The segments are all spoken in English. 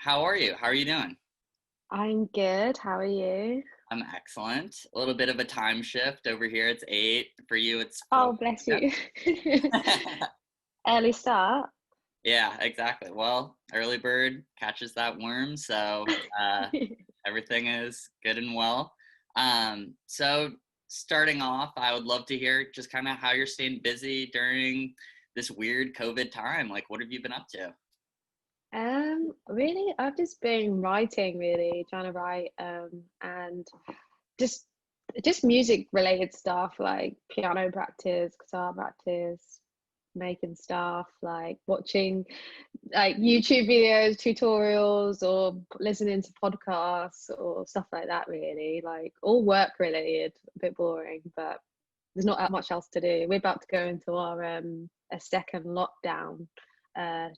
How are you? How are you doing? I'm good. How are you? I'm excellent. A little bit of a time shift over here. It's 8. For you, it's 4. Oh, bless Yeah. you. Early start. Yeah, exactly. Well, early bird catches that worm, so uh, everything is good and well. So starting off, I would love to hear just kind of how you're staying busy during this weird COVID time. Like, what have you been up to? Really, I've just been writing, really, trying to write, and just just music related stuff like piano practice, guitar practice, making stuff, like watching like YouTube videos, tutorials, or listening to podcasts or stuff like that, really. Like all work related, a bit boring, but there's not that much else to do. We're about to go into our a second lockdown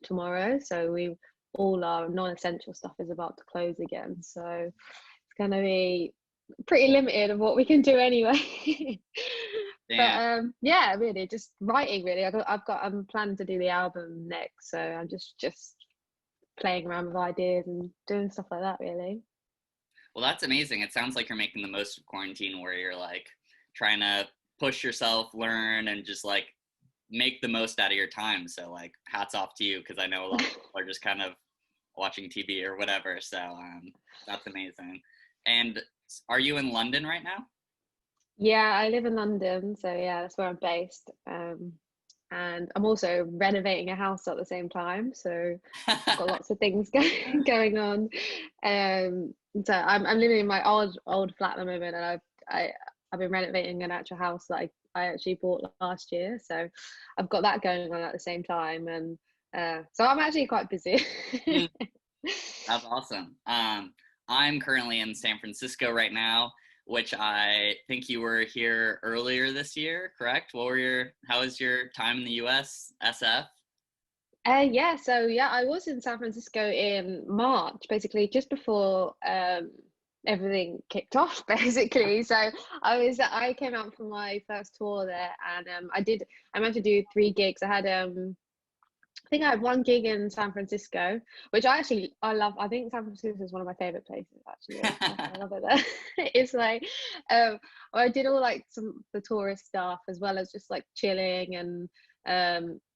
tomorrow, so we all our non-essential stuff is about to close again. So it's going to be pretty limited of what we can do anyway. But Damn. yeah, really, just writing. Really, I'm planning to do the album next, so I'm just playing around with ideas and doing stuff like that. Really. Well, that's amazing. It sounds like you're making the most of quarantine where you're like trying to push yourself, learn, and just like make the most out of your time. So, like, hats off to you because I know a lot of people are just kind of watching TV or whatever. So, that's amazing. And are you in London right now? Yeah, I live in London, so yeah, that's where I'm based. And I'm also renovating a house at the same time, so I've got lots of things going on. So I'm living in my old flat at the moment, and I've been renovating an actual house that I actually bought last year, so I've got that going on at the same time, and so I'm actually quite busy. Mm, that's awesome. I'm currently in San Francisco right now, which I think you were here earlier this year, correct? How was your time in the US, SF? Yeah, so yeah, I was in San Francisco in March, basically just before everything kicked off, basically. So I came out for my first tour there, and I managed to do 3 gigs. I think I had 1 gig in San Francisco, which I love. I think San Francisco is one of my favorite places, actually. I love it there. It's like I did all like some the tourist stuff as well as just like chilling, and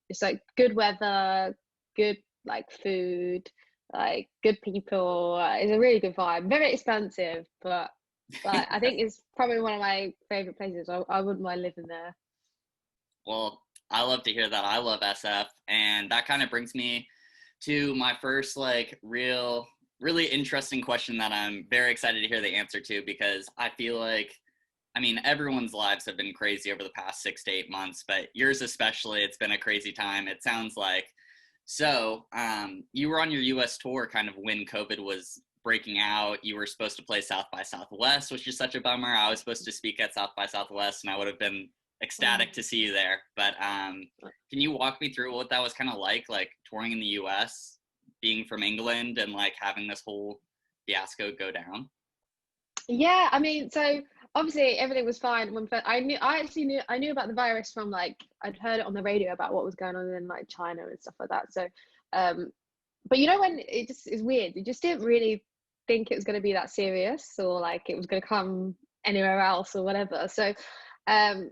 it's like good weather, good like food, like good people. It's a really good vibe. Very expensive, but I think it's probably one of my favorite places. I wouldn't mind living there. Well, I love to hear that. I love SF, and that kind of brings me to my first like really interesting question that I'm very excited to hear the answer to because I feel like I mean everyone's lives have been crazy over the past 6 to 8 months, but yours especially, it's been a crazy time. It sounds like. So, you were on your US tour kind of when COVID was breaking out. You were supposed to play South by Southwest, which is such a bummer. I was supposed to speak at South by Southwest, and I would have been ecstatic to see you there. But can you walk me through what that was kind of like touring in the US, being from England, and like having this whole fiasco go down? Yeah, I mean, so obviously everything was fine when I knew about the virus from like I'd heard it on the radio about what was going on in like China and stuff like that. So, um, but you know when it just is weird, you just didn't really think it was going to be that serious or like it was going to come anywhere else or whatever. So, um,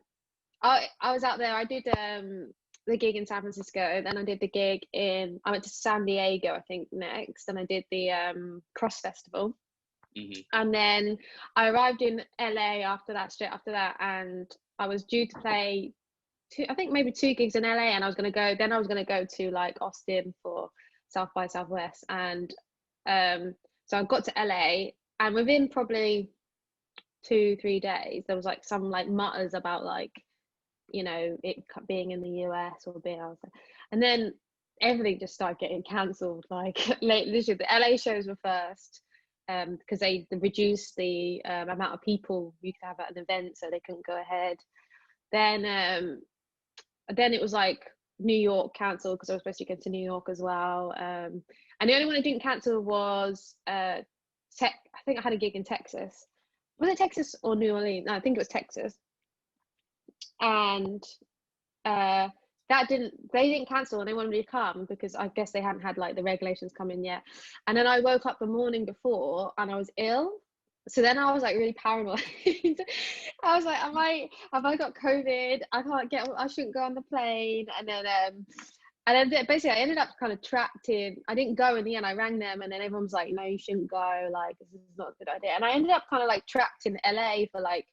I was out there. I did the gig in San Francisco, and then I did the gig in I went to San Diego, I think next, and I did the Cross Festival. Hmm. And then I arrived in LA after that, straight after that, and I was due to play I think maybe 2 gigs in LA, and I was gonna go to like Austin for South by Southwest, and so I got to LA, and within probably 2 3 days, there was like some like mutters about like it being in the US or being outside, and then everything just started getting cancelled. Like literally, the LA shows were first because they reduced the amount of people you could have at an event, so they couldn't go ahead. Then then it was like New York cancelled because I was supposed to go to New York as well. And the only one I didn't cancel was I think I had a gig in Texas. Was it Texas or New Orleans? No, I think it was Texas. And uh, they didn't cancel and they wanted me to come because I guess they hadn't had like the regulations come in yet. And then I woke up the morning before and I was ill. So then I was like really paranoid. I was like, have I got COVID? I shouldn't go on the plane. And then basically I ended up kind of trapped in, I didn't go in the end. I rang them and then everyone was like, no, you shouldn't go. Like, this is not a good idea. And I ended up kind of like trapped in LA for like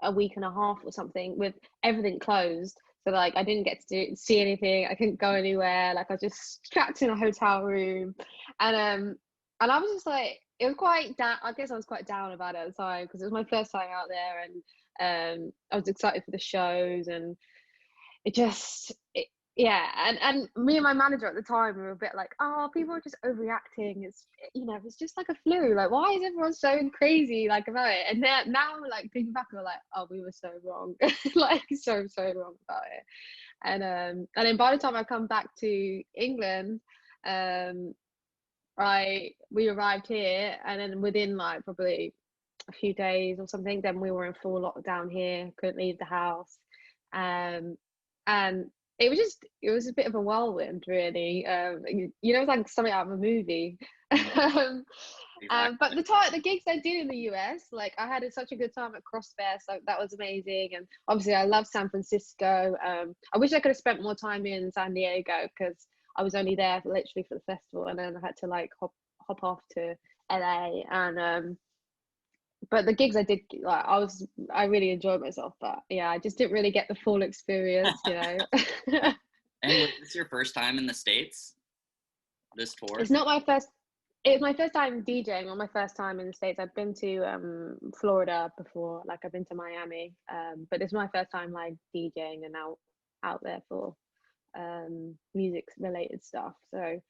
a week and a half or something with everything closed. So like I didn't get to see anything. I couldn't go anywhere. Like I was just trapped in a hotel room, and I was just like, it was quite down. I guess I was quite down about it at the time because it was my first time out there, and I was excited for the shows, and yeah. And me and my manager at the time were a bit like, oh, people are just overreacting. It's just like a flu. Like, why is everyone so crazy like about it? And then now, like thinking back, we're like, oh, we were so wrong, like so wrong about it. And then by the time I come back to England, we arrived here, and then within like probably a few days or something, then we were in full lockdown here. Couldn't leave the house, and it was a bit of a whirlwind, really. It's like something out of a movie. Exactly. But the gigs I did in the US, like I had such a good time at Crossfest, so that was amazing. And obviously I love San Francisco. I wish I could have spent more time in San Diego because I was only there literally for the festival, and then I had to like hop off to LA. And but the gigs I did, like I really enjoyed myself, but yeah, I just didn't really get the full experience. And was this your first time in the States? This tour? It's not my first. It was my first time DJing, or my first time in the States. I've been to Florida before, like I've been to Miami, but it's my first time like DJing and out there for music related stuff. So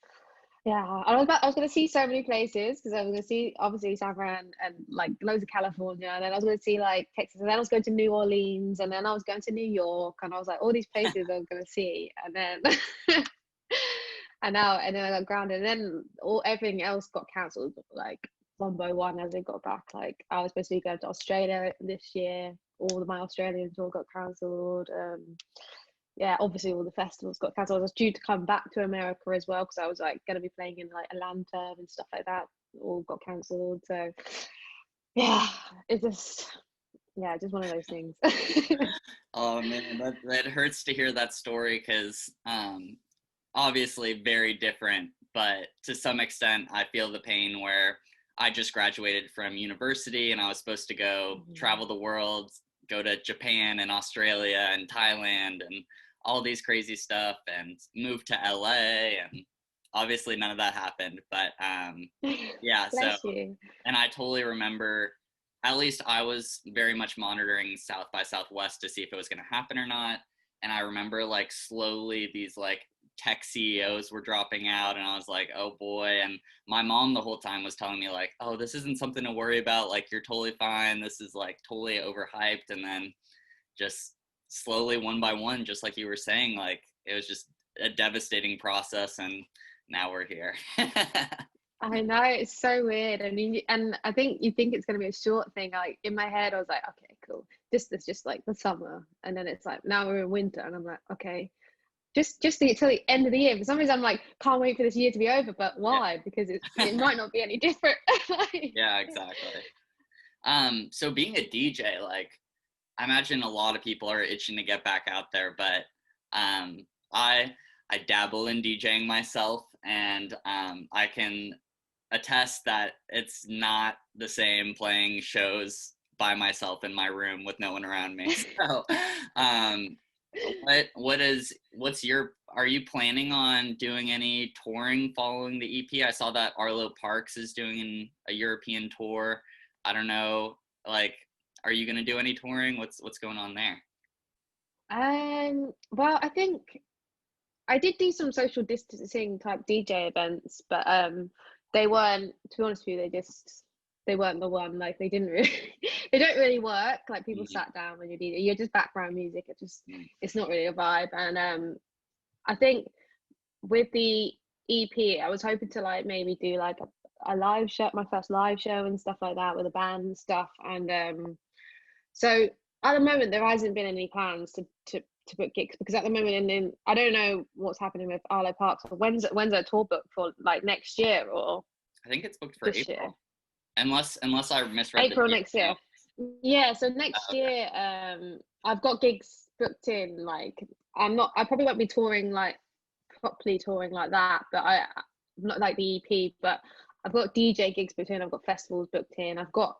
yeah, I was going to see so many places because I was going to see obviously San Fran and like loads of California, and then I was going to see like Texas, and then I was going to New Orleans, and then I was going to New York, and I was like all these places I was going to see, and then and then I got grounded, and then everything else got cancelled like one by one as they got back. Like I was supposed to be going to Australia this year, all of my Australian tour got cancelled. Yeah, obviously all the festivals got cancelled. I was due to come back to America as well because I was like going to be playing in like Atlanta and stuff like that. All got cancelled. So yeah, just one of those things. Oh man, that hurts to hear that story because obviously very different, but to some extent I feel the pain where I just graduated from university and I was supposed to go travel the world, go to Japan and Australia and Thailand and all these crazy stuff and move to LA, and obviously none of that happened. But yeah, Bless you. And I totally remember, at least I was very much monitoring South by Southwest to see if it was going to happen or not. And I remember like slowly these like tech CEOs were dropping out, and I was like, oh boy. And my mom the whole time was telling me like, oh, this isn't something to worry about, like you're totally fine, this is like totally overhyped. And then just slowly one by one, just like you were saying, like it was just a devastating process, and now we're here. I know, it's so weird. I mean, and I think you think it's going to be a short thing. Like in my head I was like, okay, cool, this is just like the summer, and then it's like now we're in winter, and I'm like, okay, just till the end of the year. For some reason I'm like, can't wait for this year to be over. But why? Yeah. Because it might not be any different. Yeah, exactly. So being a DJ, like I imagine a lot of people are itching to get back out there, but I dabble in DJing myself, and I can attest that it's not the same playing shows by myself in my room with no one around me. So are you planning on doing any touring following the EP? I saw that Arlo Parks is doing a European tour. I don't know, like, are you going to do any touring? What's going on there? Well, I think I did do some social distancing type DJ events, but they weren't, to be honest with you, they weren't the one. Like they didn't really they don't really work. Like people sat down when you're just background music. It's not really a vibe. And I think with the EP, I was hoping to like maybe do like a live show, my first live show and stuff like that with a band and stuff. And so at the moment there hasn't been any plans to to book gigs, because at the moment, and then I don't know what's happening with Arlo Parks. When's a tour book for, like, next year or I think it's booked for this April, year? unless I misread April the date. next year. Yeah, so next Okay. year, I've got gigs booked in. Like, I probably won't be touring, like, properly touring like that, but I'm not like the EP, but I've got DJ gigs booked in. I've got festivals booked in. I've got,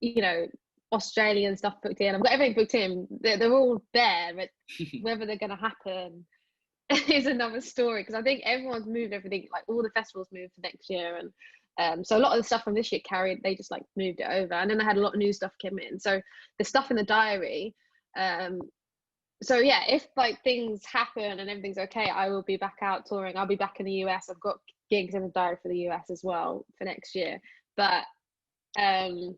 you know, Australian stuff booked in. I've got everything booked in. They're all there, but whether they're going to happen is another story, because I think everyone's moved everything, like all the festivals moved for next year, and so a lot of the stuff from this year carried, they just like moved it over, and then I had a lot of new stuff come in, so the stuff in the diary, so yeah, if like things happen and everything's okay, I will be back out touring. I'll be back in the US. I've got gigs in the diary for the US as well for next year, but I'm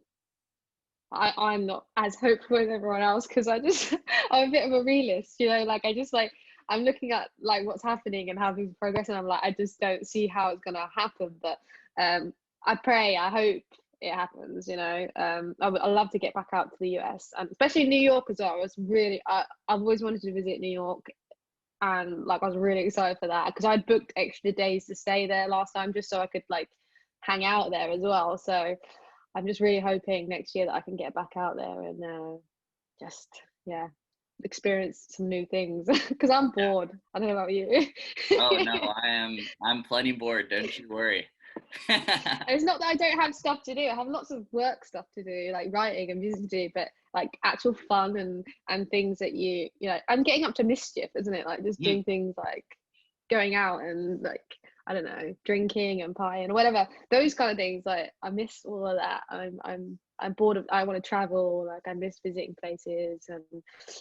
not as hopeful as everyone else, because I'm a bit of a realist, you know, like I just like, I'm looking at like what's happening and how things progress, and I'm like, I just don't see how it's gonna happen. But I pray, I hope it happens, you know. I love to get back out to the US, and especially New York as well. I've always wanted to visit New York, and like I was really excited for that, because I'd booked extra days to stay there last time just so I could like hang out there as well. So I'm just really hoping next year that I can get back out there and just, yeah, experience some new things, because I'm bored. I don't know about you. Oh no, I'm plenty bored, don't you worry. It's not that I don't have stuff to do. I have lots of work stuff to do, like writing and music to do, but like actual fun and things that you know, I'm getting up to mischief, isn't it? Like just doing things like going out and like, I don't know, drinking and partying or whatever. Those kind of things, like I miss all of that. I'm bored of, I want to travel, like I miss visiting places, and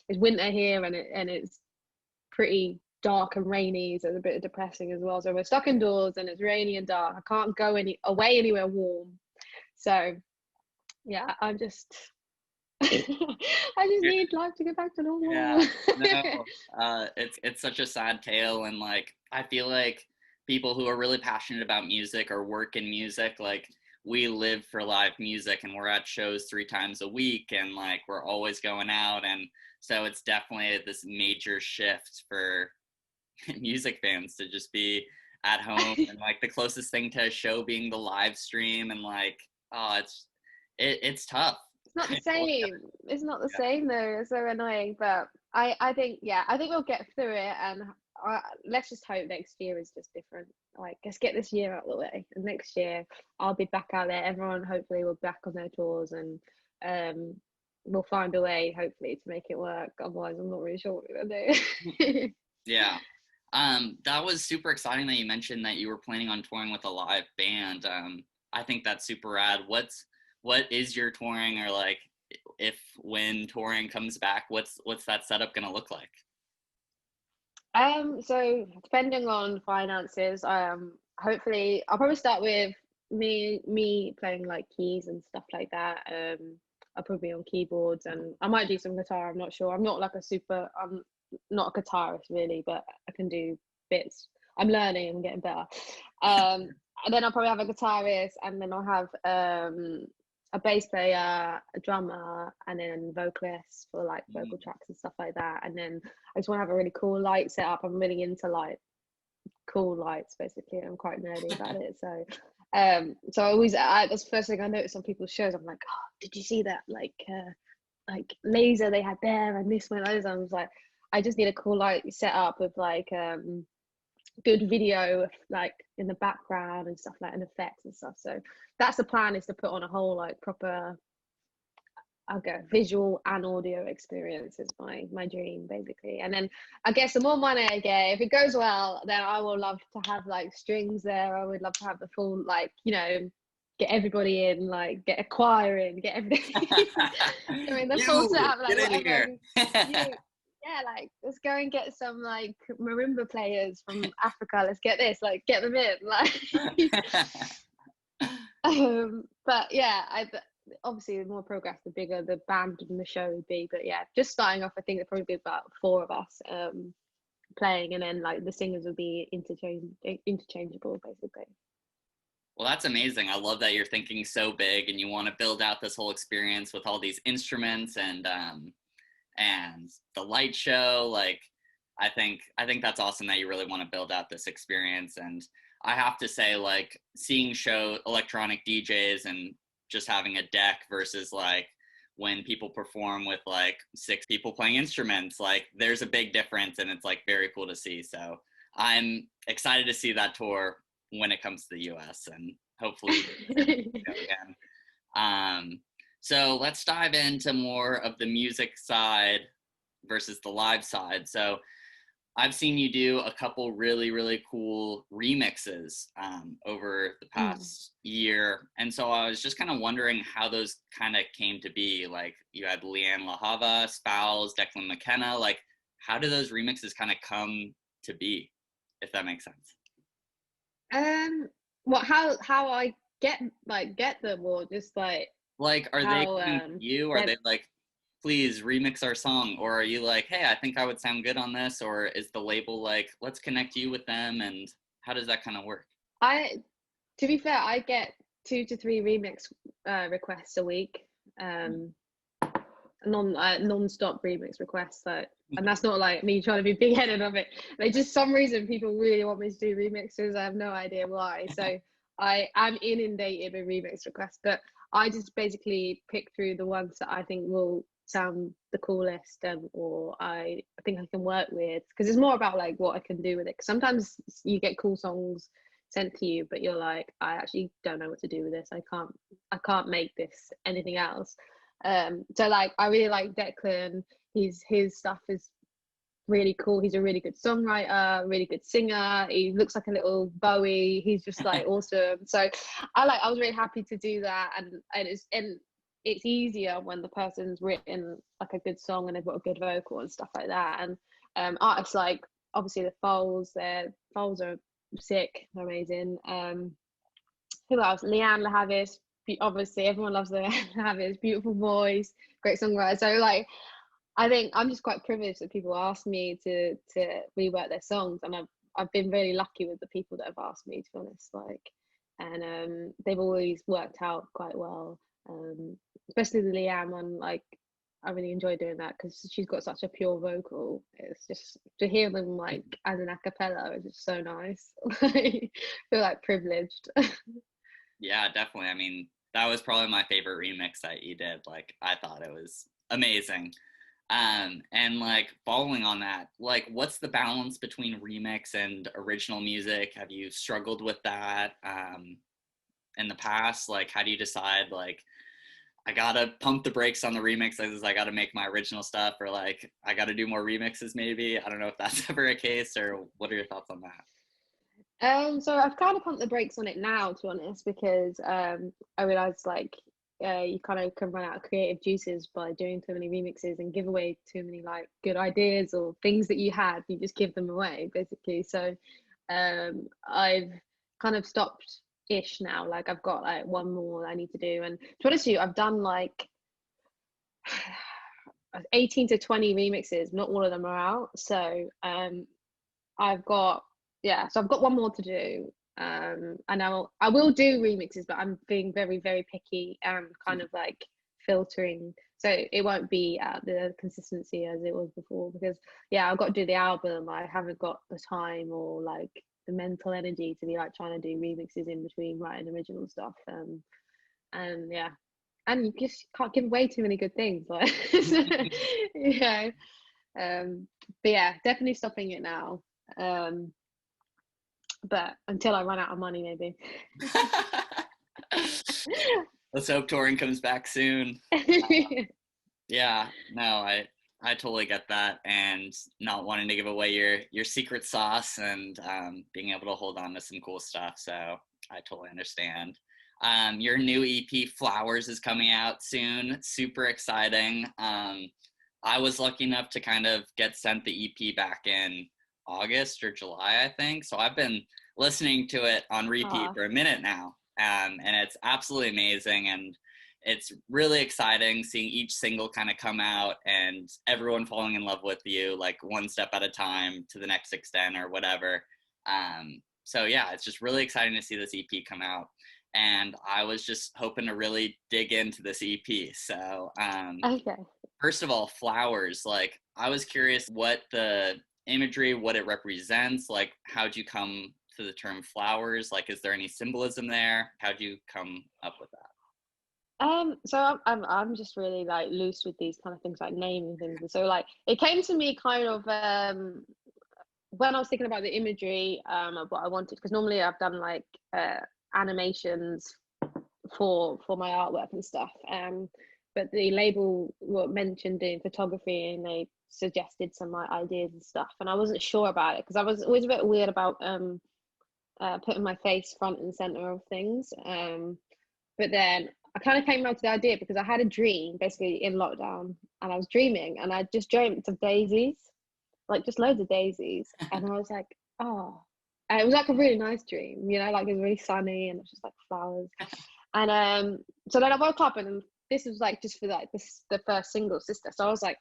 it's winter here, and it's pretty dark and rainy, so it's a bit depressing as well. So we're stuck indoors and it's rainy and dark. I can't go away anywhere warm. So yeah, I'm just I just need life to get back to normal. Yeah, no, it's such a sad tale, and like I feel like people who are really passionate about music or work in music, like we live for live music, and we're at shows 3 times a week, and like we're always going out, and so it's definitely this major shift for music fans to just be at home, and like the closest thing to a show being the live stream, and like oh, it's tough. It's not the same. It's not the same though. It's so annoying. But I think, yeah, I think we'll get through it, and let's just hope next year is just different. Like, let's get this year out of the way, and next year I'll be back out there. Everyone hopefully will be back on their tours, and we'll find a way hopefully to make it work. Otherwise, I'm not really sure what we're gonna do. Yeah. That was super exciting that you mentioned that you were planning on touring with a live band. I think that's super rad. What is your touring, or like if when touring comes back, what's that setup gonna look like? So depending on finances, hopefully I'll probably start with me playing like keys and stuff like that. I'll probably be on keyboards, and I might do some guitar. I'm not sure. I'm not I'm not a guitarist really, but I can do bits. I'm learning and getting better. And then I'll probably have a guitarist, and then I'll have a bass player, a drummer, and then vocalists for like vocal tracks and stuff like that. And then I just want to have a really cool light setup. I'm really into like cool lights, basically. I'm quite nerdy about it. So so that's the first thing I noticed on people's shows. I'm like, oh, did you see that like laser they had there and this one? Those. I was like, I just need a cool light setup with like good video like in the background and stuff, like, and effects and stuff. So that's the plan, is to put on a whole like proper, I'll go visual and audio experience is my dream, basically. And then I guess the more money I get, if it goes well, then I will love to have like strings there. I would love to have the full, like, you know, get everybody in, like get a choir in, get everything. I mean, the full setup, like Get in whatever. here. Yeah, like let's go and get some like marimba players from Africa. Let's get this, like get them in, like. But yeah, obviously the more progress, the bigger the band and the show would be. But yeah, just starting off, I think there'd probably be about 4 of us playing, and then like the singers would be interchangeable, basically. Well, that's amazing. I love that you're thinking so big and you want to build out this whole experience with all these instruments, and and the light show. Like, I think that's awesome that you really want to build out this experience. And I have to say, like, seeing show electronic DJs and just having a deck versus like when people perform with like 6 people playing instruments, like there's a big difference, and it's like very cool to see. So I'm excited to see that tour when it comes to the US, and hopefully go again. So let's dive into more of the music side versus the live side. So I've seen you do a couple really, really cool remixes over the past year. And so I was just kind of wondering how those kind of came to be. Like, you had Leanne LaHava, Spouse, Declan McKenna. Like, how do those remixes kind of come to be, if that makes sense? What, how I get them, or just Like, are they how coming to you? Are they're they like, please remix our song? Or are you like, hey, I think I would sound good on this? Or is the label like, let's connect you with them? And how does that kind of work? I to be fair, I get 2 to 3 remix requests a week. Non-stop remix requests, and that's not like me trying to be big-headed of it. Like, just some reason people really want me to do remixes. I have no idea why. So I am inundated with remix requests, but I just basically pick through the ones that I think will sound the coolest, or I think I can work with, because it's more about like what I can do with it. 'Cause sometimes you get cool songs sent to you, but you're like, I actually don't know what to do with this. I can't make this anything else. So like, I really like Declan. His stuff is really cool. He's a really good songwriter, really good singer. He looks like a little Bowie. He's just like awesome. So I was really happy to do that, and it's easier when the person's written like a good song and they've got a good vocal and stuff like that. And artists like, obviously, the Foals are sick, they're amazing. Who else? Leanne LaHavis, obviously everyone loves Leanne LaHavis, beautiful voice, great songwriter. So like, I think I'm just quite privileged that people ask me to rework their songs, and I've been really lucky with the people that have asked me, to be honest. Like, and they've always worked out quite well. Especially the Leanne one, like, I really enjoy doing that because she's got such a pure vocal. It's just to hear them like as an a cappella is just so nice. I feel like privileged. Yeah, definitely. I mean, that was probably my favorite remix that you did. Like, I thought it was amazing. And like, following on that, like, what's the balance between remix and original music? Have you struggled with that in the past? Like, how do you decide, like, I gotta pump the brakes on the remixes, I gotta make my original stuff, or like, I gotta do more remixes maybe? I don't know if that's ever a case, or what are your thoughts on that? So I've kind of pumped the brakes on it now, to be honest, because I realized like you kind of can run out of creative juices by doing too many remixes and give away too many like good ideas or things that you had. You just give them away, basically. So I've kind of stopped ish now. Like, I've got like one more I need to do, and to be honest with you, I've done like 18 to 20 remixes. Not all of them are out, so I've got so I've got one more to do. And I will do remixes, but I'm being very, very picky and kind of like filtering, so it won't be at the consistency as it was before, because I've got to do the album. I haven't got the time or like the mental energy to be like trying to do remixes in between writing original stuff. And and you just can't give away too many good things, like yeah. But yeah, definitely stopping it now. But until I run out of money, maybe. Let's hope touring comes back soon. Yeah, no, I totally get that, and not wanting to give away your secret sauce, and being able to hold on to some cool stuff. So I totally understand. Your new EP Flowers is coming out soon. Super exciting. I was lucky enough to kind of get sent the EP back in August or July, I think. So I've been listening to it on repeat for a minute now, and it's absolutely amazing. And it's really exciting seeing each single kind of come out and everyone falling in love with you, like one step at a time to the next extent or whatever. So yeah, it's just really exciting to see this EP come out. And I was just hoping to really dig into this EP. So Okay. first of all, flowers, like I was curious what the imagery, what it represents, like how'd you come to the term flowers? Like, is there any symbolism there? How'd you come up with that? So I'm just really like loose with these kind of things, like naming things. And so like it came to me kind of when I was thinking about the imagery of what I wanted, because normally I've done like animations for my artwork and stuff. But the label were mentioned in photography, and they suggested some like ideas and stuff, and I wasn't sure about it because I was always a bit weird about putting my face front and center of things. But then I kind of came out to the idea because I had a dream basically in lockdown, and I was dreaming, and I just dreamt of daisies, like just loads of daisies, and I was like, oh, and it was like a really nice dream, you know, like it was really sunny and it was just like flowers. And so then I woke up, and this was like just for like the first single, Sister. So I was like,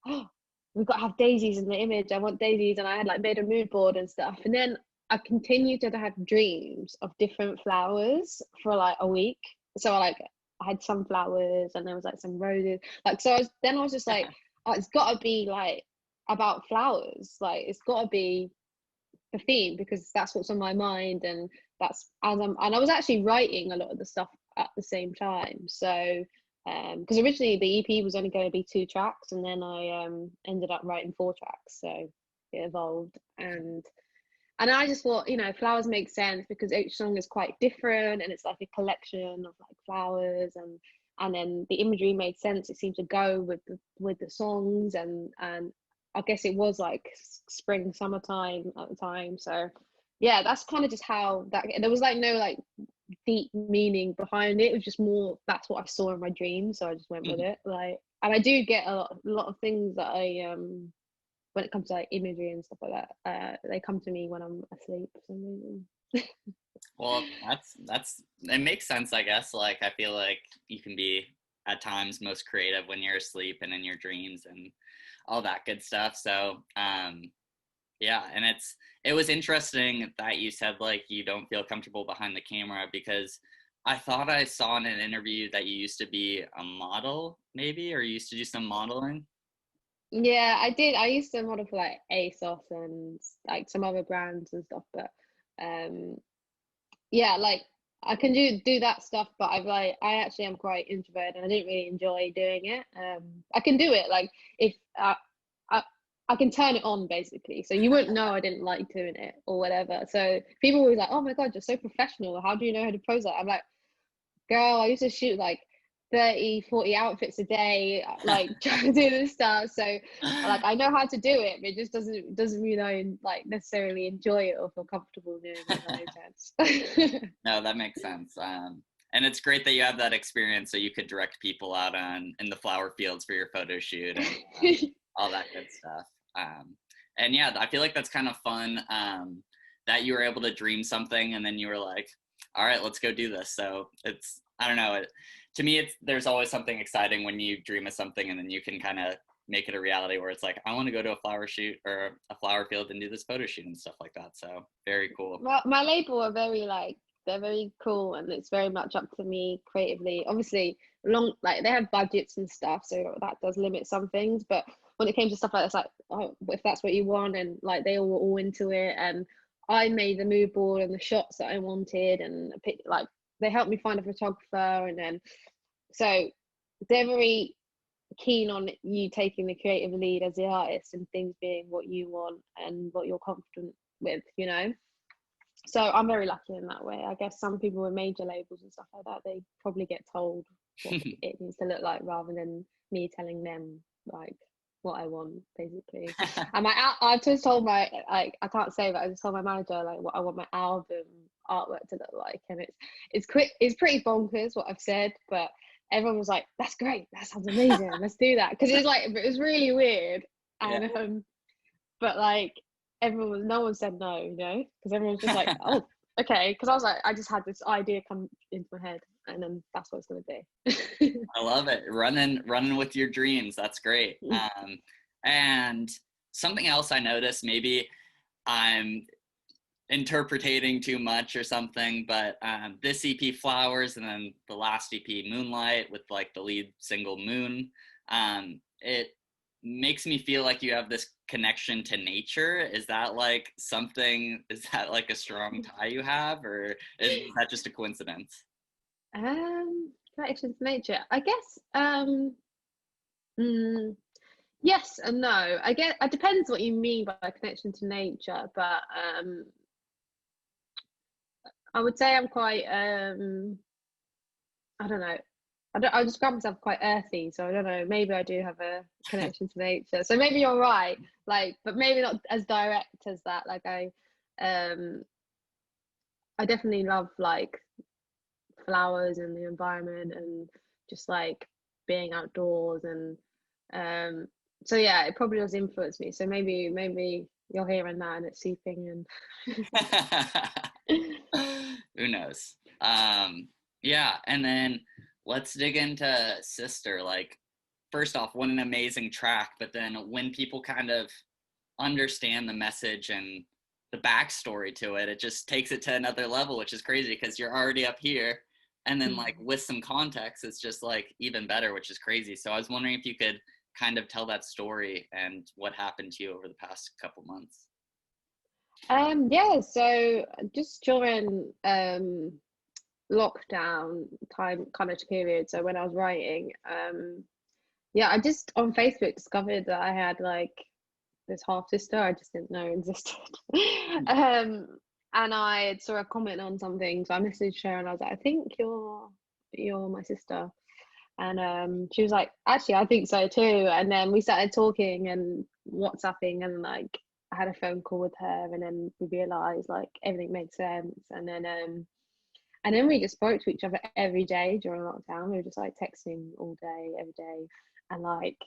oh, we've got to have daisies in the image. I want daisies, and I had like made a mood board and stuff. And then I continued to have dreams of different flowers for like a week. So I had sunflowers, and there was like some roses. Like so, I was just like, oh, it's got to be like about flowers. Like it's got to be the theme because that's what's on my mind, and that's and I was actually writing a lot of the stuff at the same time. So because originally the EP was only going to be 2 tracks, and then I ended up writing 4 tracks, so it evolved. And I just thought, you know, flowers make sense because each song is quite different, and it's like a collection of like flowers, and then the imagery made sense. It seemed to go with the songs, and I guess it was like spring, summertime at the time. So yeah, that's kind of just how that. There was like no like deep meaning behind it. It was just more that's what I saw in my dreams, so I just went with it. Like, and I do get a lot of things that I when it comes to like imagery and stuff like that, they come to me when I'm asleep for some reason. Well, that's it makes sense, I guess. Like I feel like you can be at times most creative when you're asleep and in your dreams and all that good stuff. So yeah, and it was interesting that you said like you don't feel comfortable behind the camera because I thought I saw in an interview that you used to be a model, maybe, or you used to do some modeling. Yeah, I did. I used to model for like ASOS and like some other brands and stuff, but um yeah, like I can do that stuff, but I actually am quite introverted, and I didn't really enjoy doing it. I can do it like if I I can turn it on basically, so you wouldn't know I didn't like doing it or whatever. So people were like, "Oh my God, you're so professional. How do you know how to pose that?" I'm like, girl, I used to shoot like 30, 40 outfits a day, like trying to do this stuff. So like I know how to do it, but it just doesn't mean I like necessarily enjoy it or feel comfortable doing it, if that makes sense. No, that makes sense. And it's great that you have that experience so you could direct people out on in the flower fields for your photo shoot and all that good stuff. And yeah, I feel like that's kind of fun that you were able to dream something and then you were like, all right, let's go do this. So it's, I don't know, to me, there's always something exciting when you dream of something and then you can kind of make it a reality where it's like, I want to go to a flower shoot or a flower field and do this photo shoot and stuff like that. So very cool. Well, my label are very like they're very cool, and it's very much up to me creatively. Obviously, like they have budgets and stuff, so that does limit some things. But when it came to stuff like this, like oh, if that's what you want, and like they were all into it, and I made the mood board and the shots that I wanted, and like they helped me find a photographer, and then so they're very keen on you taking the creative lead as the artist and things being what you want and what you're confident with, you know. So I'm very lucky in that way. I guess some people with major labels and stuff like that, they probably get told what it needs to look like rather than me telling them like what I want, basically. And I just told my like I can't say, but I just told my manager like what I want my album artwork to look like, and it's pretty bonkers what I've said, but everyone was like, "That's great, that sounds amazing, let's do that," because it was really weird, and Yeah. but like no one said no, you know, because everyone's just like, oh, okay, because I was like, I just had this idea come into my head, and then that's what it's gonna be. I love it. Running with your dreams. That's great. And something else I noticed, maybe I'm interpreting too much or something, but this EP Flowers and then the last EP Moonlight with like the lead single Moon, it makes me feel like you have this connection to nature. Is that like something, is that like a strong tie you have, or is that just a coincidence? Connection to nature, I guess. Mm, yes and no. I guess it depends what you mean by connection to nature, but I would say I'm quite I don't know. I describe myself quite earthy, so I don't know. Maybe I do have a connection to nature. So maybe you're right, like, but maybe not as direct as that. Like I definitely love like flowers and the environment and just like being outdoors and so yeah, it probably does influence me. So maybe you're hearing that and it's seeping in. Who knows? Yeah, and then let's dig into Sister. Like, first off, what an amazing track, but then when people kind of understand the message and the backstory to it, it just takes it to another level, which is crazy because you're already up here. And then, like, with some context, it's just like even better, which is crazy. So I was wondering if you could kind of tell that story and what happened to you over the past couple months. Yeah, so just during lockdown time kind of period, so when I was writing, yeah, I just on Facebook discovered that I had like this half sister I just didn't know existed. um and I saw a comment on something, so I messaged her and I was like, I think you're my sister. And she was like, actually I think so too. And then we started talking and WhatsApping, and like I had a phone call with her, and then we realized like everything made sense. And then we just spoke to each other every day during lockdown. We were just like texting all day every day and like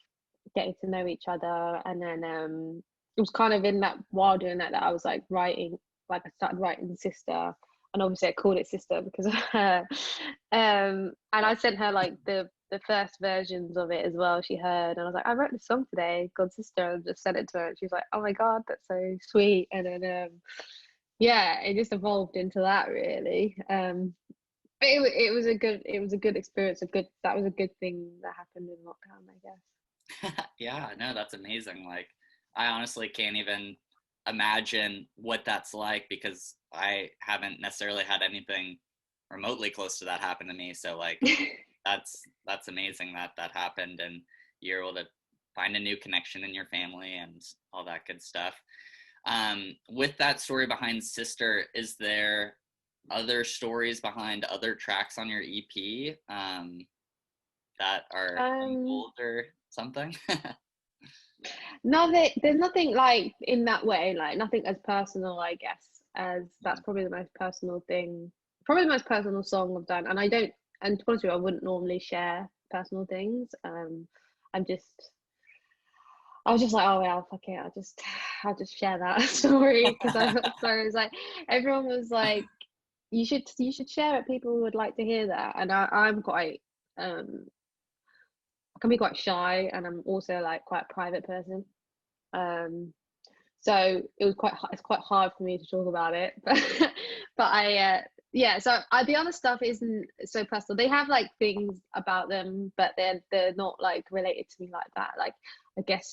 getting to know each other. And then it was kind of in that, while doing that, that I was like writing, like I started writing Sister, and obviously I called it Sister because of her. And I sent her like the first versions of it as well. She heard, and I was like, I wrote this song today called Sister, and just sent it to her, and she was like, oh my god, that's so sweet. And then yeah, it just evolved into that really. But it was a good experience, a good, that was a good thing that happened in lockdown, I guess. Yeah, no, that's amazing. Like, I honestly can't even imagine what that's like because I haven't necessarily had anything remotely close to that happen to me. So like that's amazing that that happened and you're able to find a new connection in your family and all that good stuff. With that story behind Sister, is there other stories behind other tracks on your EP that are um unfold or something? Nothing, there's nothing like in that way, like nothing as personal, I guess, as that's Mm. probably the most personal thing, probably the most personal song I've done. And I don't, and to be honest with you, I wouldn't normally share personal things. I'm just, I was just like, oh yeah, fuck it, I'll just share that story because I felt so, it was like everyone was like, you should share it, people would like to hear that. And I'm quite I can be quite shy, and I'm also like quite a private person. Um, so it was it's quite hard for me to talk about it, but yeah. So the other stuff isn't so personal. They have like things about them, but they're not like related to me like that. Like I guess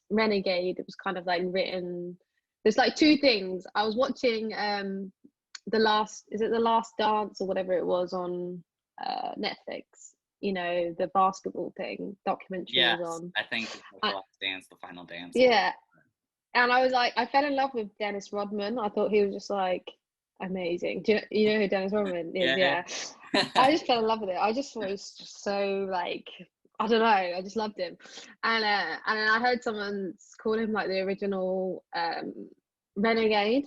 Renegade, it was kind of like written. There's like two things. I was watching the last, is it the last dance or whatever it was on Netflix, you know, the basketball thing documentary was Yes, on. I think it's like uh, the last dance, the final dance. yeah, and I was like, I fell in love with Dennis Rodman. I thought he was just like amazing. You know who Dennis Rodman is? Yeah. Yeah. I just fell in love with it. I just thought it was just so like, I don't know. I just loved him. And then I heard someone call him like the original Renegade.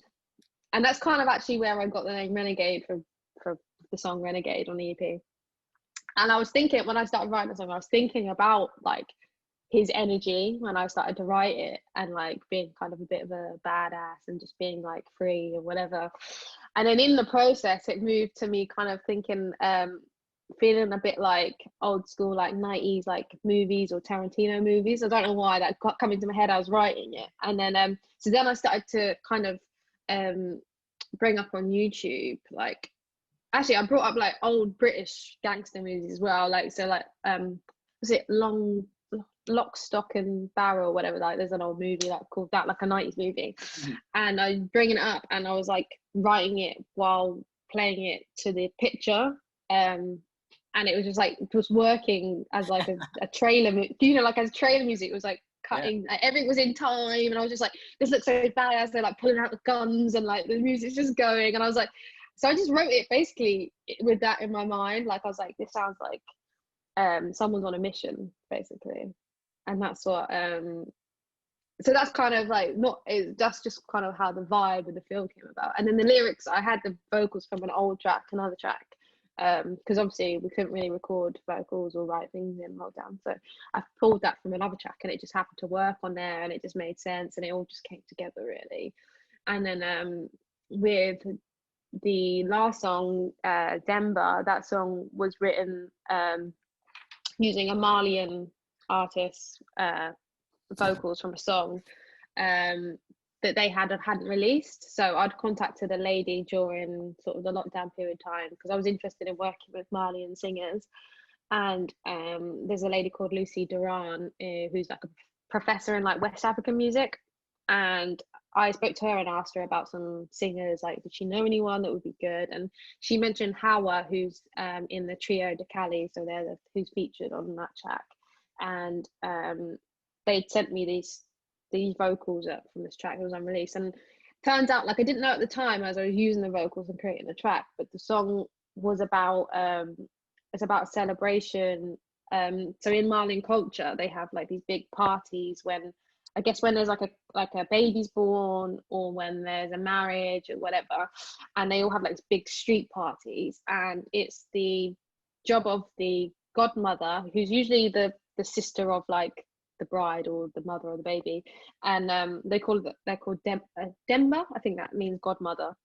And that's kind of actually where I got the name Renegade for the song Renegade on the EP. And I was thinking, when I started writing the song, I was thinking about like his energy when I started to write it, and like being kind of a bit of a badass and just being like free or whatever. And then in the process, it moved to me kind of thinking, feeling a bit like old school, like 90s, like movies or Tarantino movies. I don't know why that got come into my head. I was writing it. And then, so then I started to kind of bring up on YouTube, like, actually I brought up like old British gangster movies as well, like, so like was it Lock, Stock and Barrel, whatever. Like, there's an old movie like called that, like a 90s movie, and I was bringing it up, and I was like writing it while playing it to the picture, and it was just like, it was working as like a trailer, you know, like as trailer music. It was like cutting, like, everything was in time, and I was just like, this looks so badass. They're like pulling out the guns, and like the music's just going, and I was like, so I just wrote it basically with that in my mind. Like, I was like, this sounds like someone's on a mission, basically. And that's what so that's kind of like, not, that's just kind of how the vibe of the film came about. And then the lyrics, I had the vocals from an old track, another track, because obviously we couldn't really record vocals or write things in lockdown, so I pulled that from another track, and it just happened to work on there, and it just made sense, and it all just came together really. And then with the last song, Demba, that song was written using a Malian artist's vocals from a song that they hadn't released. So I'd contacted a lady during sort of the lockdown period time, because I was interested in working with Malian singers. And there's a lady called Lucy Duran, who's like a professor in like West African music. And I spoke to her and asked her about some singers, like, did she know anyone that would be good? And she mentioned Hawa, who's in the Trio de Cali, so who's featured on that track. And they'd sent me these vocals up from this track that was unreleased. And turns out, like, I didn't know at the time as I was using the vocals and creating the track, but the song was about it's about celebration. So in Malian culture, they have like these big parties when, I guess, when there's like a baby's born, or when there's a marriage or whatever, and they all have like big street parties, and it's the job of the godmother, who's usually the sister of like the bride or the mother of the baby, and they're called Demba. I think that means godmother.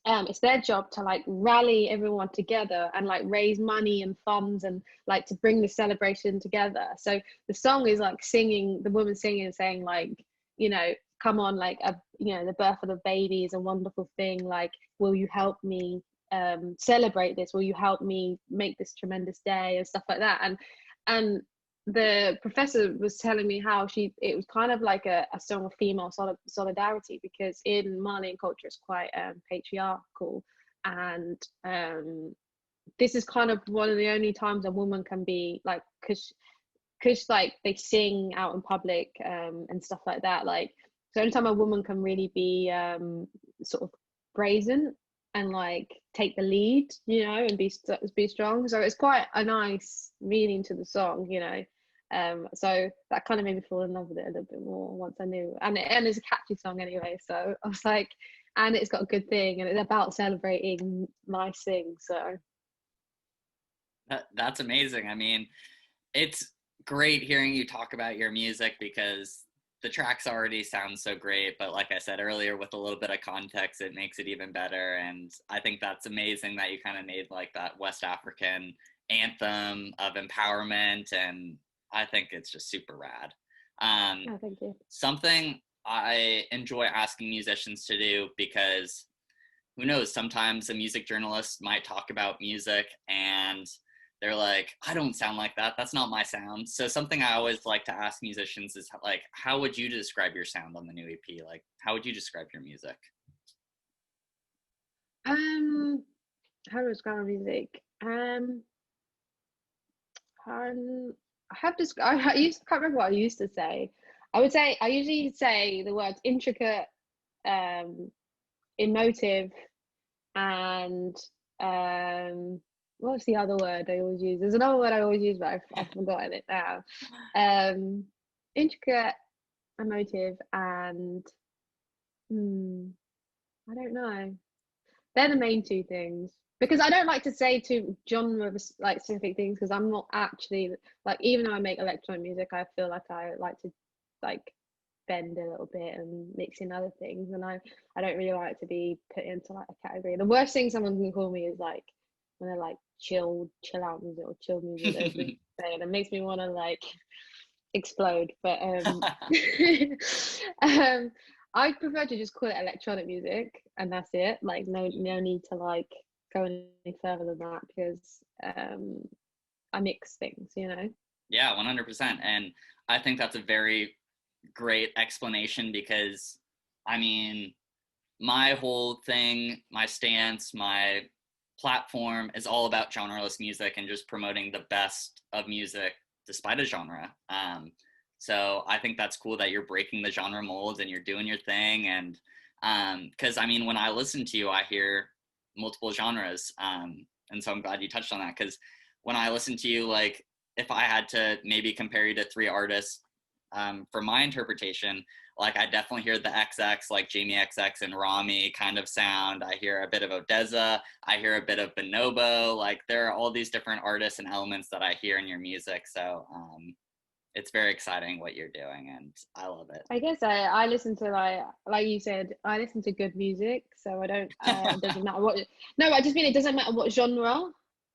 It's their job to like rally everyone together and like raise money and funds, and like to bring the celebration together. So the song is like singing, the woman singing and saying like, you know, come on, like, you know, the birth of the baby is a wonderful thing, like, will you help me celebrate this, will you help me make this tremendous day, and stuff like that. And the professor was telling me how it was kind of like a song of female solidarity, because in Malian culture it's quite patriarchal, and this is kind of one of the only times a woman can be like, because like they sing out in public and stuff like that, like, the only time a woman can really be sort of brazen and like take the lead, you know, and be strong. So it's quite a nice meaning to the song, you know. So that kind of made me fall in love with it a little bit more once I knew. And it's a catchy song anyway, so I was like, and it's got a good thing, and it's about celebrating nice things. So That's amazing. I mean, it's great hearing you talk about your music, because the tracks already sound so great, but like I said earlier, with a little bit of context, it makes it even better. And I think that's amazing that you kind of made like that West African anthem of empowerment, and I think it's just super rad. oh, thank you. Something I enjoy asking musicians to do, because who knows, sometimes a music journalist might talk about music and they're like, I don't sound like that. That's not my sound. So something I always like to ask musicians is like, how would you describe your sound on the new EP? Like, how would you describe your music? How to describe my music? I have this. Can't remember what I used to say. I would say I usually say the words intricate, emotive, and what's the other word I always use? There's another word I always use, but I've forgotten it now. Intricate, emotive, and I don't know. They're the main two things, because I don't like to say to genre like specific things, because I'm not actually like, even though I make electronic music, I feel like I like to like bend a little bit and mix in other things, and I don't really like to be put into like a category. The worst thing someone can call me is like when they're like chill out music or chill music. That's really insane. It makes me want to like explode. But I prefer to just call it electronic music, and that's it. Like, no need to like go any further than that, because I mix things, you know. Yeah, 100%. And I think that's a very great explanation because, I mean, my whole thing, my stance, my platform is all about genreless music and just promoting the best of music despite a genre. So I think that's cool that you're breaking the genre mold and you're doing your thing. And because I mean, when I listen to you, I hear multiple genres. And so I'm glad you touched on that because when I listen to you, like if I had to maybe compare you to three artists for my interpretation, like I definitely hear the XX, like Jamie XX and Rami kind of sound. I hear a bit of Odessa. I hear a bit of Bonobo. Like there are all these different artists and elements that I hear in your music. So it's very exciting what you're doing, and I love I guess I listen to like you said, I listen to good music, so I don't it it. doesn't matter what. No, I just mean it doesn't matter what genre.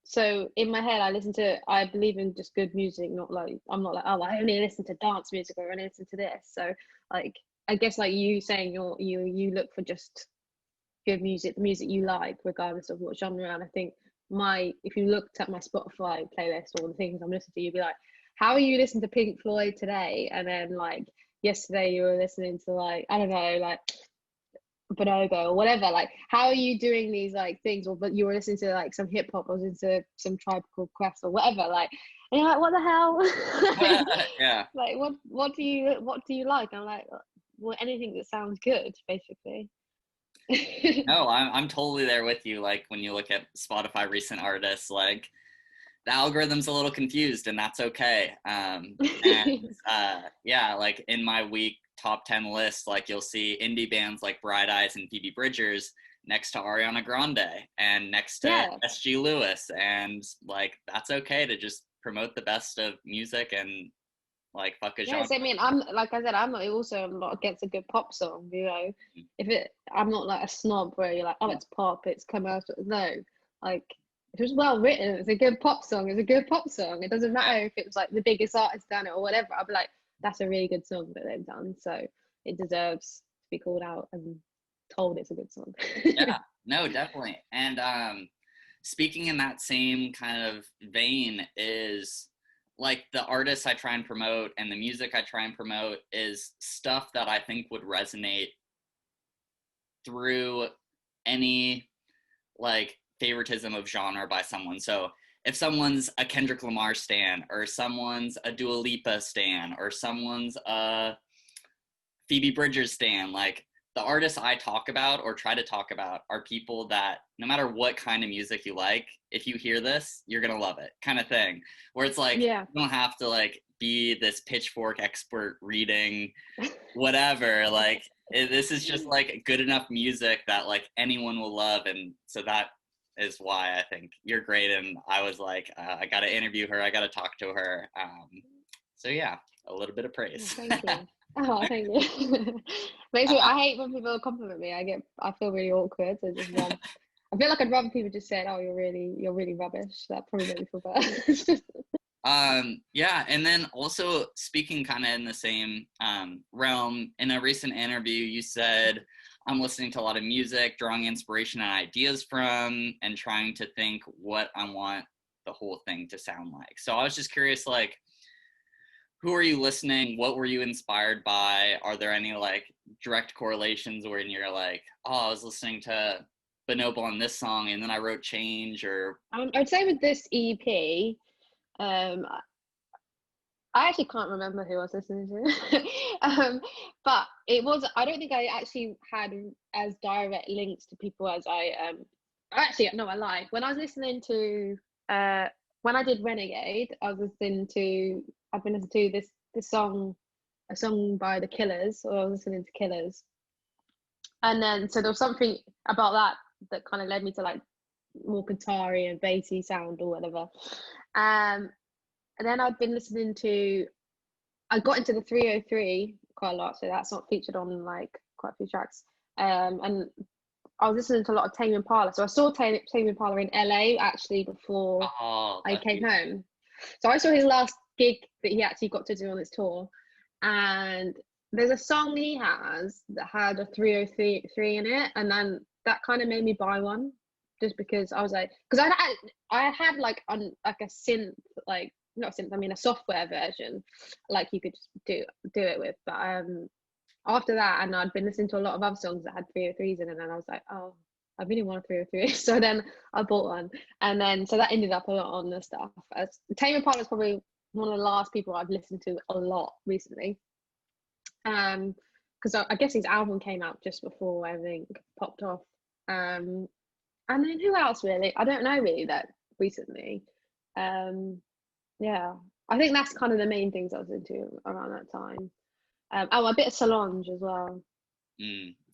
So in my head, I believe in just good music, not like I'm not like, oh, I only listen to dance music or I only listen to this. So like I guess like you saying you look for just good music, the music you like, regardless of what genre. And I think if you looked at my Spotify playlist or the things I'm listening to, you'd be like, how are you listening to Pink Floyd today? And then like yesterday you were listening to like, I don't know, like Bonobo or whatever. Like, how are you doing these like things? Or but you were listening to like some hip hop or into some Tribe Called Quest or whatever. Like, and you're like, what the hell? Yeah. like what do you like? I'm like, well, anything that sounds good, basically. No, I'm totally there with you. Like when you look at Spotify recent artists, like the algorithm's a little confused, and that's okay. And yeah, like in my week top 10 list, like you'll see indie bands like Bright Eyes and Phoebe Bridgers next to Ariana Grande and next to Yeah. SG Lewis, and like that's okay to just promote the best of music and like fuck a genre. Yes, I mean, I'm like I said, I'm not against a good pop song, you know. If it, I'm not like a snob where you're like, oh, it's pop, it's commercial. No, like if it's well written, it's a good pop song. It's a good pop song. It doesn't matter if it was like the biggest artist done it or whatever. I'll be like, that's a really good song that they've done. So it deserves to be called out and told it's a good song. Yeah, no, definitely. And speaking in that same kind of vein is like the artists I try and promote and the music I try and promote is stuff that I think would resonate through any like favoritism of genre by someone. So if someone's a Kendrick Lamar stan or someone's a Dua Lipa stan or someone's a Phoebe Bridgers stan, like the artists I talk about or try to talk about are people that no matter what kind of music you like, if you hear this, you're gonna love it, kind of thing. Where it's like Yeah. you don't have to like be this pitchfork expert reading whatever. Like this is just like good enough music that like anyone will love, and so that is why I think you're great. And I was like, I got to interview her, I got to talk to her. So yeah, a little bit of Oh, praise. thank you. Oh, thank you. Basically, I hate when people compliment me. I feel really awkward. So just I feel like I'd rather people just said, "Oh, you're really rubbish." That probably made me feel better. Yeah, and then also speaking kind of in the same realm, in a recent interview, you said, I'm listening to a lot of music, drawing inspiration and ideas from, and trying to think what I want the whole thing to sound like. So I was just curious, like, who are you listening? What were you inspired by? Are there any like direct correlations where you're like, oh, I was listening to Bonobo on this song and then I wrote Change or I'd say with this EP, um, I actually can't remember who I was listening to, but it was. I don't think I actually had as direct links to people as I. Actually, no, I lied. When I was listening to, when I did Renegade, I was listening to. I've been listening to this song, a song by the Killers, or I was listening to Killers, and then so there was something about that kind of led me to like more guitar-y and bassy sound or whatever. And then I've been listening to, I got into the 303 quite a lot, so that's not featured on like quite a few tracks. And I was listening to a lot of Tame Impala. So I saw Tame Impala in LA actually before oh, I that's came home. So I saw his last gig that he actually got to do on this tour. And there's a song he has that had a 303 in it. And then that kind of made me buy one just because I was like, because I had like a synth like not synth, I mean a software version, like you could just do it with. But after that, and I'd been listening to a lot of other songs that had 303s in it, and I was like, oh, I really want a 303. So then I bought one, and then so that ended up a lot on the stuff. Tame Impala is probably one of the last people I've listened to a lot recently. Because I guess his album came out just before everything popped off. And then who else really? I don't know really that recently. Yeah, I think that's kind of the main things I was into around that time. Oh, a bit of Solange as well.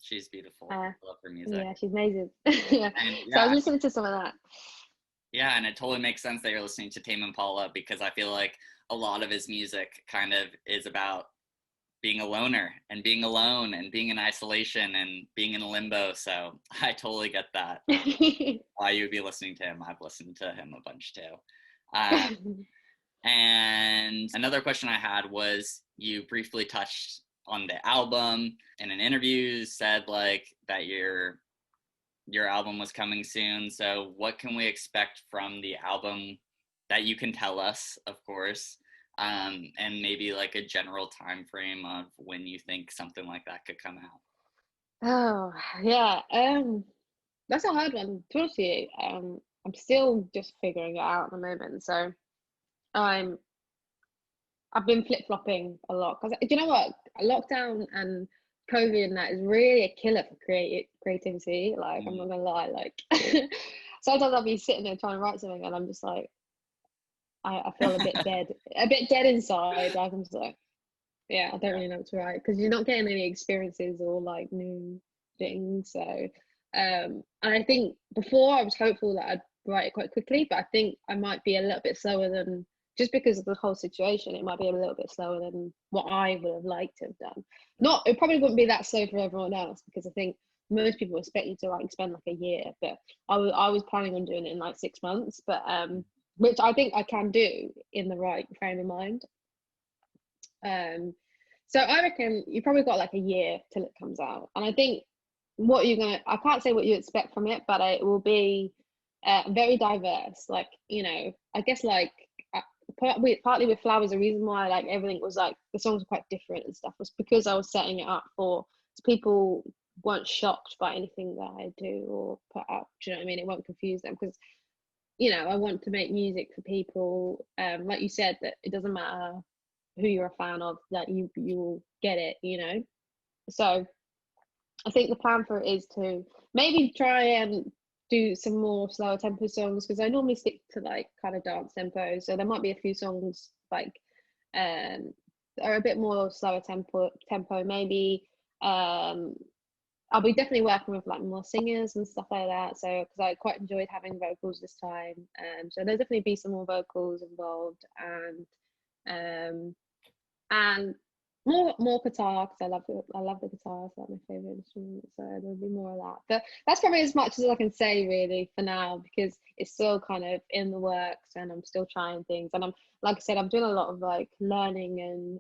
She's beautiful. Uh, I love her music. yeah, she's amazing. Yeah. And So I yeah, was listening to some of that. yeah, and it totally makes sense that you're listening to Tame Impala, because I feel like a lot of his music kind of is about being a loner and being alone and being in isolation and being in limbo. So I totally get that. Why you would be listening to him. I've listened to him a bunch too. And another question I had was, you briefly touched on the album in an interview, said like that your album was coming soon. So what can we expect from the album that you can tell us, of course, and maybe like a general time frame of when you think something like that could come out? Oh yeah, that's a hard one. To be honest with you, I'm still just figuring it out at the moment. So I'm I've been flip flopping a lot because do you know what, lockdown and COVID and that is really a killer for creativity. Like I'm not gonna lie, like sometimes I'll be sitting there trying to write something and I'm just like I feel a bit dead inside. Like I'm just like, yeah, I don't really know what to write because you're not getting any experiences or like new things. So and I think before I was hopeful that I'd write it quite quickly, but I think I might be a little bit slower than, just because of the whole situation, it might be a little bit slower than what I would have liked to have done. Not, it probably wouldn't be that slow for everyone else because I think most people expect you to like spend like a year, but I was planning on doing it in like 6 months, but which I think I can do in the right frame of mind. So I reckon you probably got like a year till it comes out, and I think what you're gonna, I can't say what you expect from it, but it will be very diverse. Like, you know, I guess like partly with Flowers, the reason why like everything was like the songs were quite different and stuff was because I was setting it up for, so people weren't shocked by anything that I do or put up. Do you know what I mean? It won't confuse them because, you know, I want to make music for people. Like you said, that it doesn't matter who you're a fan of, that you will get it, you know. So I think the plan for it is to maybe try and do some more slower tempo songs because I normally stick to like kind of dance tempo. So there might be a few songs like are a bit more slower tempo. Maybe I'll be definitely working with like more singers and stuff like that. So because I quite enjoyed having vocals this time. So there'll definitely be some more vocals involved and more guitar because I love the guitar. It's like my favorite instrument, so there'll be more of that. But that's probably as much as I can say really for now because it's still kind of in the works and I'm still trying things. And I'm, like I said, I'm doing a lot of like learning and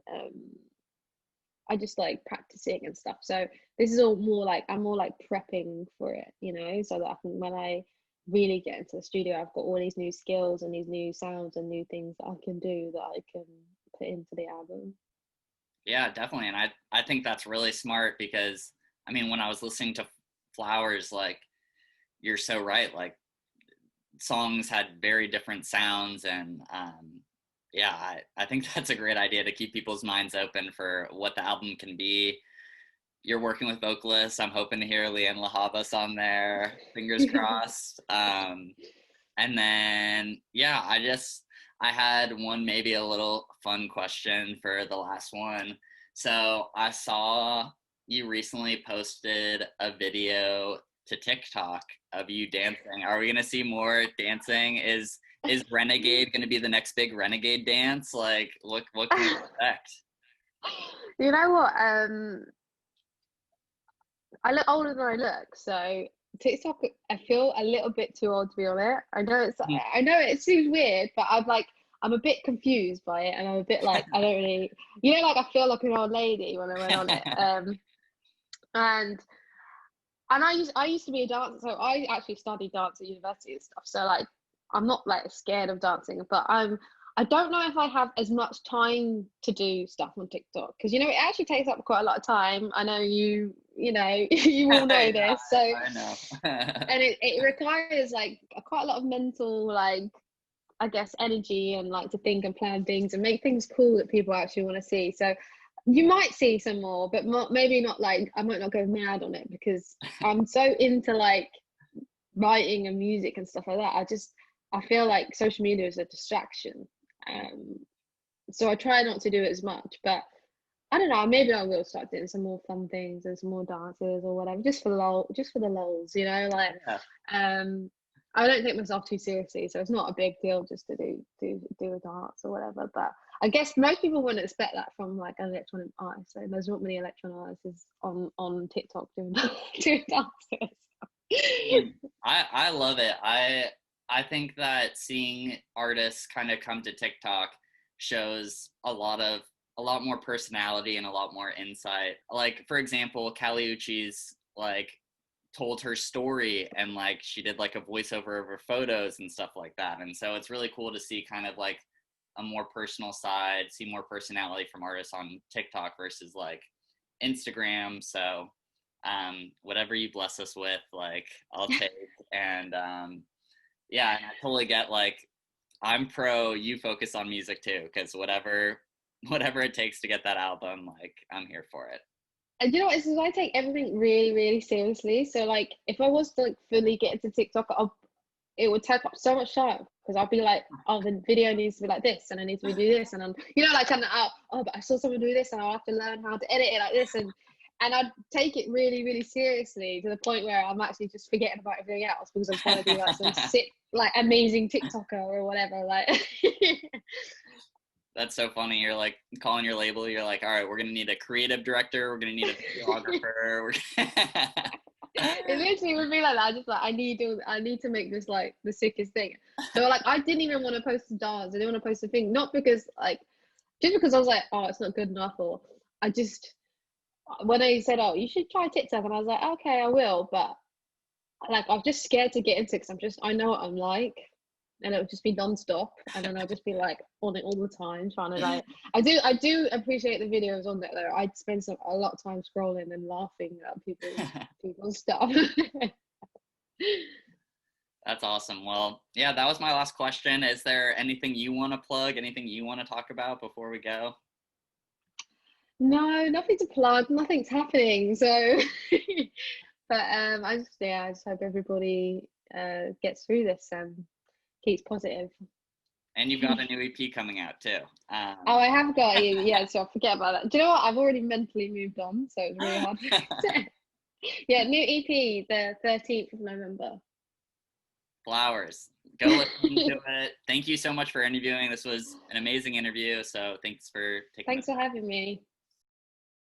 I just like practicing and stuff. So this is all more like I'm more like prepping for it, you know, so that I can, when I really get into the studio, I've got all these new skills and these new sounds and new things that I can do that I can put into the album. Yeah, definitely. And I think that's really smart because, I mean, when I was listening to Flowers, like, you're so right. Like, songs had very different sounds. And yeah, I think that's a great idea to keep people's minds open for what the album can be. You're working with vocalists. I'm hoping to hear Leanne LaHavas on there. Fingers crossed. And then, yeah, I had one maybe a little fun question for the last one. So I saw you recently posted a video to TikTok of you dancing. Are we gonna see more dancing? Is Renegade gonna be the next big Renegade dance? Like, what can we expect? You know what? I look older than I look, so TikTok, I feel a little bit too old to be on it. I know it seems weird, but I'm a bit confused by it, and I'm a bit like I don't really, you know, like I feel like an old lady when I went on it. And I used to be a dancer, so I actually studied dance at university and stuff. So like I'm not like scared of dancing, but I I don't know if I have as much time to do stuff on TikTok, because it actually takes up quite a lot of time. I know you know you all know this. So I know. and it requires like quite a lot of mental, like, I guess, energy, and like to think and plan things and make things cool that people actually want to see. So you might see some more, but maybe not. Like, I might not go mad on it because I'm so into like writing and music and stuff like that. I feel like social media is a distraction. So I try not to do it as much, but I don't know, maybe I will start doing some more fun things and some more dances or whatever, just for the lols, like, Yeah. I don't take myself too seriously, so it's not a big deal just to do a dance or whatever. But I guess most people wouldn't expect that from like an electronic artist. So there's not many electronic artists on TikTok doing doing dances. I love it. I think that seeing artists kind of come to TikTok shows a lot more personality and a lot more insight. Like, for example, Kali Uchis like told her story, and like she did like a voiceover of her photos and stuff like that. And so it's really cool to see kind of like a more personal side, see more personality from artists on TikTok versus like Instagram. So whatever you bless us with, like, I'll take. And yeah, and I totally get, like, I'm pro you focus on music too, because whatever it takes to get that album, like, I'm here for it. And it's I take everything really, really seriously. So like, if I was to like fully get into TikTok, it would take up so much time, because I'll be like, oh, the video needs to be like this, and I need to do this, and I'm, like, kind of, oh, but I saw someone do this, and I'll have to learn how to edit it like this, and I'd take it really, really seriously, to the point where I'm actually just forgetting about everything else because I'm trying to be like some sick, like, amazing TikToker or whatever. Like, That's so funny. You're like calling your label. You're like, all right, we're gonna need a creative director. We're gonna need a videographer. it literally would be like that. I just like, I need to make this like the sickest thing. So like, I didn't even want to post a dance. I didn't want to post a thing, not because like, just because I was like, oh, it's not good enough, or I just, when they said, oh, you should try TikTok, and I was like, okay, I will, but like, I'm just scared to get into it, because I know what I'm like, and it'll just be non-stop, and then I'll just be like on it all the time, trying to like, I do appreciate the videos on there though. I'd spend a lot of time scrolling and laughing at people's stuff. That's awesome. Well, yeah, that was my last question. Is there anything you want to plug? Anything you want to talk about before we go? No, nothing to plug, nothing's happening, so but I just hope everybody gets through this and keeps positive. And you've got a new EP coming out too. Oh, I have got you. Yeah, so I forget about that. Do you know what? I've already mentally moved on, so it's really hard. Yeah, new EP, the 13th of November. Flowers. Go listen to it. Thank you so much for interviewing. This was an amazing interview. So thanks for taking. Thanks for having me.